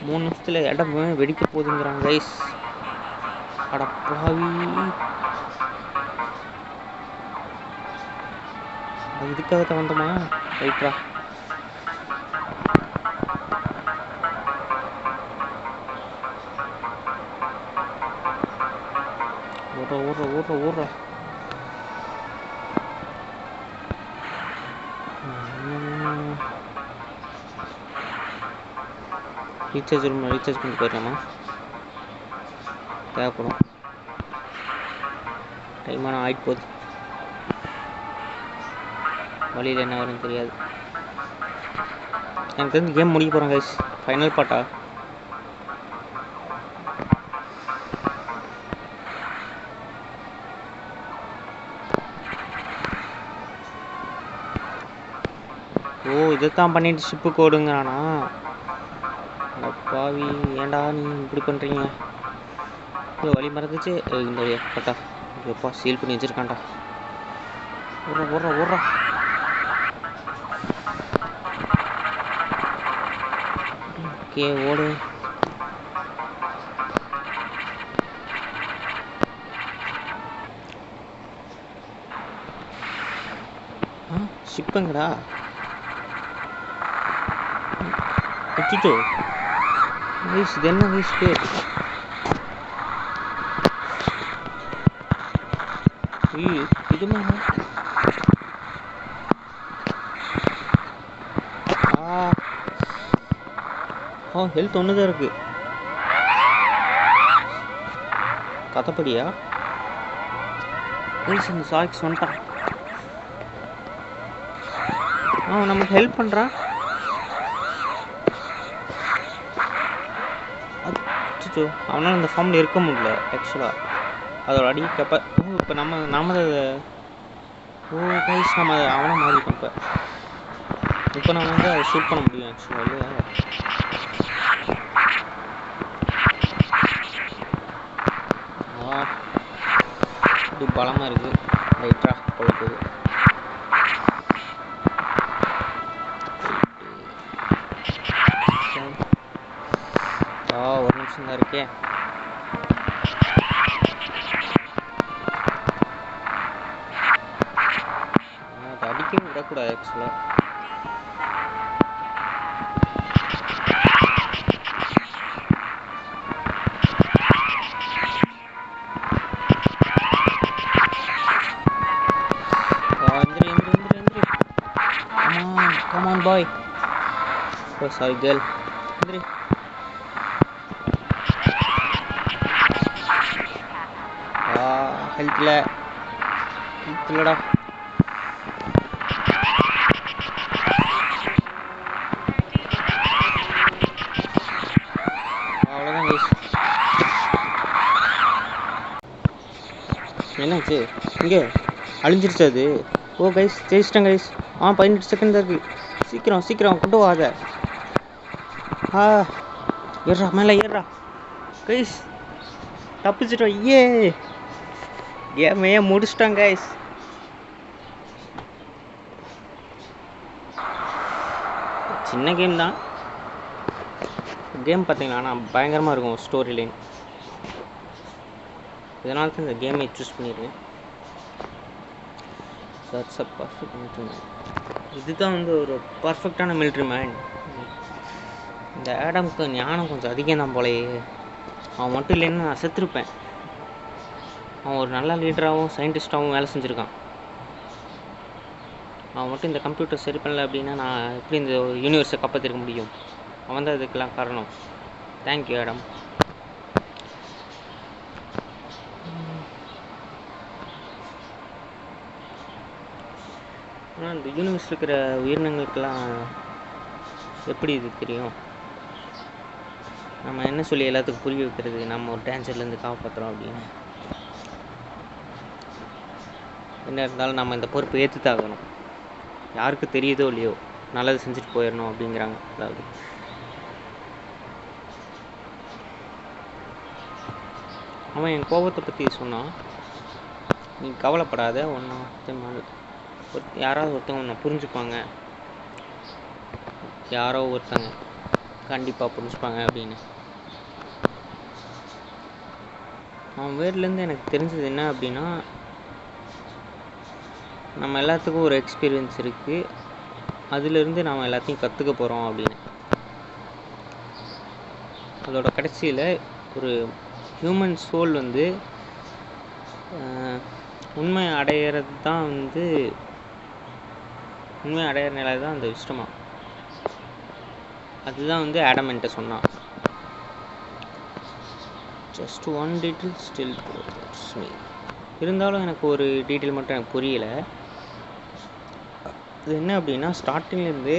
3 நிமிஷத்தில் இடம் வெடிக்க போகுதுங்கிறாங்க கைஸ். அடப்பாவி, இதுக்காக தான் வந்தோமா? ரைட்ரா. ஓடுறா. ரீசார்ஜ் பண்ணிட்டு போயிடலாமா? தேவைப்படும். டைமான ஆகிட்டு போகுது. வழியில் என்ன வரும்னு தெரியாது. எனக்கு தெரிஞ்சு கேம் முடிக்க போகிறேன் கைஸ். ஃபைனல் பார்ட்டா? ஓ, இதைத்தான் பண்ணிட்டு ஷிப்பு கோடுங்கிறானா? அடப்பாவி, ஏன்டா நீ இப்படி பண்ணுறீங்க? வழி மறந்துச்சு. இந்த வழியா பட்டா? எப்பா, சீல் பண்ணி வச்சுருக்கான்டா. ஓடுறா. ஓகே, ஓடு. ஷிப்புங்கடா. வச்சுட்டோ வீஸ். இது என்ன வீஸ்க்கு? இதுமா ஹெல்த் ஒன்று தான் இருக்கு. கதப்படியா? இந்த சாக்ஸ் வந்துட்டான். நமக்கு ஹெல்ப் பண்ணுறான். அச்சோ, அவனால் அந்த ஃபார்மில் இருக்க முடியல ஆக்சுவலாக. அதோட அடி இப்போ நம்ம கைஸ் நம்ம அவனை மாறிட்டோம். இப்போ நம்ம வந்து அதை ஷூட் பண்ண முடியும் ஆக்சுவலாக இல்லையா? இது பலமாக இருக்குது. லைட்டாக போல போகுது. ஒரு நிமிஷம் தான் இருக்கே. அதை அடிக்க விடக்கூடாது ஆக்சுவலாக. Come on boy. Oh sorry girl. Andri. Health இல்லடா. அவ்வளோதான் கைஸ். என்னாச்சு? இங்கே அழிஞ்சிருச்சு அது. ஓ கைஸ், ஜெயிச்சிட்டேன் கைஸ். 18 செகண்ட் தான் இருக்குது. சீக்கிரம் கொண்டு வாத. ஏறா மேலே ஏறா கைஸ். தப்பிச்சிட்டோம். கேமையே முடிச்சிட்டோம் கைஸ். சின்ன கேம் தான். கேம் பார்த்தீங்கன்னா நான் பயங்கரமாக இருக்கும் ஸ்டோரி லைன். இதனால தான் இந்த கேமை சூஸ் பண்ணியிருக்கேன். That's a perfect military man. இதுதான் வந்து ஒரு பர்ஃபெக்டான மிலிட்ரி மேன். இந்த ஆடம்க்கு ஞானம் கொஞ்சம் அதிகம் தான் போலையே. அவன் மட்டும் இல்லைன்னு நான் செத்துருப்பேன். அவன் ஒரு நல்ல லீடராகவும் சயின்டிஸ்டாகவும் வேலை செஞ்சுருக்கான். அவன் மட்டும் இந்த கம்ப்யூட்டர் சரி பண்ணல அப்படின்னா நான் எப்படி இந்த யூனிவர்ஸை காப்பாற்றிருக்க முடியும்? அவன் தான் இதுக்கெல்லாம் காரணம். Thank you Adam. ஆனால் இந்த யூனிவர்ஸ் இருக்கிற உயிரினங்களுக்கெல்லாம் எப்படி இது தெரியும்? நம்ம என்ன சொல்லி எல்லாத்துக்கும் புரிய வைக்கிறது, நம்ம ஒரு டேஞ்சர்லேருந்து காப்பாற்றுறோம் அப்படின்னு? என்ன இருந்தாலும் நம்ம இந்த பொறுப்பை ஏற்றுத்தாகணும். யாருக்கு தெரியுதோ இல்லையோ, நல்லது செஞ்சுட்டு போயிடணும் அப்படிங்கிறாங்க. அதாவது அவன் என் கோபத்தை பற்றி சொன்னான், நீ கவலைப்படாத, யாராவது ஒருத்தவங்க உன்னை புரிஞ்சுப்பாங்க, யாரோ ஒருத்தங்க கண்டிப்பாக புரிஞ்சுப்பாங்க அப்படின்னு. அவன் வேர்லேருந்து எனக்கு தெரிஞ்சது என்ன அப்படின்னா, நம்ம எல்லாத்துக்கும் ஒரு எக்ஸ்பீரியன்ஸ் இருக்குது, அதிலிருந்து நாம் எல்லாத்தையும் கற்றுக்க போகிறோம் அப்படின்னு. அதோட கடைசியில் ஒரு ஹியூமன் சோல் வந்து உண்மை அடையிறது தான் வந்து உண்மை அடையிற நிலை தான் அந்த விஸ்டமா. அதுதான் வந்து ஆடம் என்கிட்ட சொன்னான். Just one detail still that's me. இருந்தாலும் எனக்கு ஒரு டீட்டெயில் மட்டும் எனக்கு புரியலை. அது என்ன அப்படின்னா, ஸ்டார்டிங்லேருந்து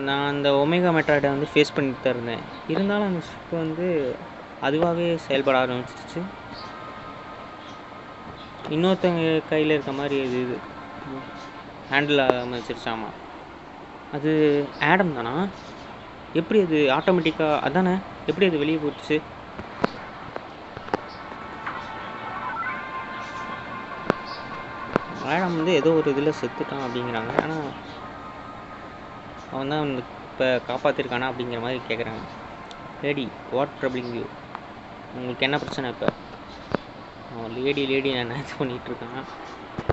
நான் அந்த ஒமேகா மெட்ராய்டை வந்து ஃபேஸ் பண்ணிட்டு தான் இருந்தேன். இருந்தாலும் அந்த ஷிப் வந்து அதுவாகவே செயல்பட ஆரம்பிச்சிருச்சு. இன்னொருத்தங்க கையில் இருக்க மாதிரி இது ஹேண்டில் ஆரம்பிச்சிருச்சாமா. அது ஆடம் தானா? எப்படி அது ஆட்டோமேட்டிக்காக அதானே? எப்படி அது வெளியே போட்டுச்சு? ஆடம் வந்து ஏதோ ஒரு இதில் செத்துட்டான் அப்படிங்கிறாங்க. ஆனால் அவன் தான் வந்து இப்போ காப்பாற்றிருக்கானா அப்படிங்கிற மாதிரி கேட்குறாங்க. Lady what troubling you? உங்களுக்கு என்ன பிரச்சனை? இப்போ அவன் லேடி நான் நினச்சி பண்ணிகிட்ருக்கான்.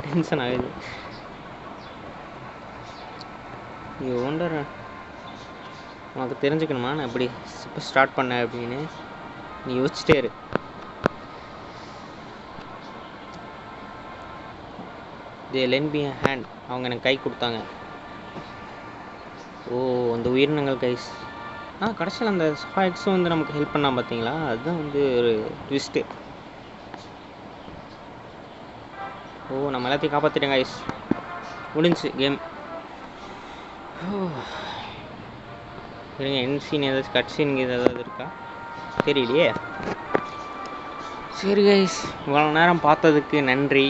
டென்ஷன் ஆகுது. நீ ஒண்டர் உனக்கு தெரிஞ்சுக்கணுமா நான் எப்படி இப்போ ஸ்டார்ட் பண்ணேன் அப்படின்னு? நீ யோசிச்சிட்டே இரு. தே லெண்ட் மீ a hand. அவங்க எனக்கு கை கொடுத்தாங்க. ஓ, அந்த உயிரினங்கள் கைஸ். கடைசியில் அந்த ஸ்பாய்க்ஸும் வந்து நமக்கு ஹெல்ப் பண்ணால் பார்த்தீங்களா? அதுதான் வந்து ஒரு ட்விஸ்ட்டு. ஓ, நம்ம எல்லாத்தையும் காப்பாற்றிட்டேன் கைஸ். முடிஞ்சு கேம். சரிங்க, என் சீன் ஏதாச்சும் கட் சீன் ஏதாவது இருக்கா தெரியலையே. சரி கைஸ், இவ்வளோ நேரம் பார்த்ததுக்கு நன்றி.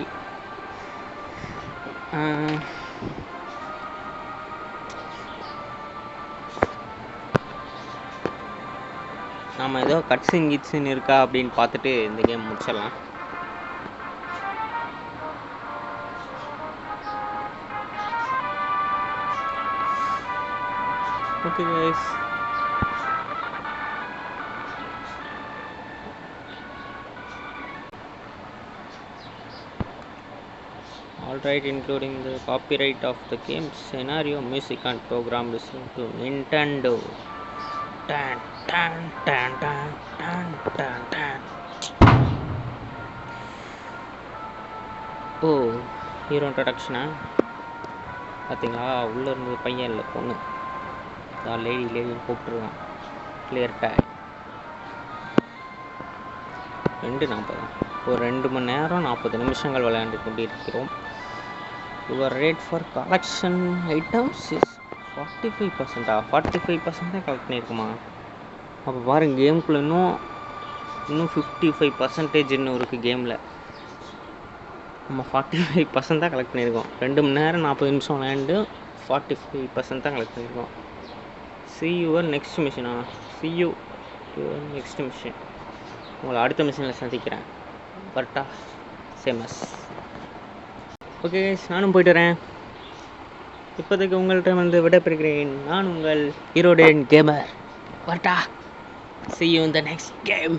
நம்ம ஏதோ கட்ஸின் கிட்ஸின் இருக்கா அப்படின்னு பார்த்துட்டு இந்த கேம் முடிச்சிடலாம். Okay guys, alright, including the copyright of the game, scenario, music and program listening to Nintendo. Tan tan tan tan tan tan tan. ஓ, ஹீரோ இன்ட்ரடக்ஷனா பார்த்தீங்களா? உள்ளே இருந்து பையன் இல்லை பொண்ணு தான். லேடின்னு கூப்பிட்டுருவான். Clear take 2:40. ஒரு 2 மணி நேரம் 40 நிமிஷங்கள் விளையாண்டு கொண்டிருக்கிறோம். Your rate for collection items is 45%. 45% தான் கலெக்ட் பண்ணியிருக்குமா? அப்போ பாருங்கள், கேமுக்குள்ளே இன்னும் 55% இன்னும் இருக்குது கேமில். நம்ம 45% தான் கலெக்ட் பண்ணியிருக்கோம். 2 மணி நேரம் 40 நிமிஷம் விளையாண்டு 45% தான் கலெக்ட் பண்ணியிருக்கோம். see your next mission. see you your next mission. உங்களை அடுத்த மிஷனில் சந்திக்கிறேன். பர்ட்டா சேமஸ். ஓகே கைஸ், நானும் போய்ட்டு வரேன். இப்போதைக்கு உங்கள்கிட்ட வந்து விடைபெறுகிறேன். நான் உங்கள் ஹீரோடேன் gamer. பர்ட்டா. see you in the next game.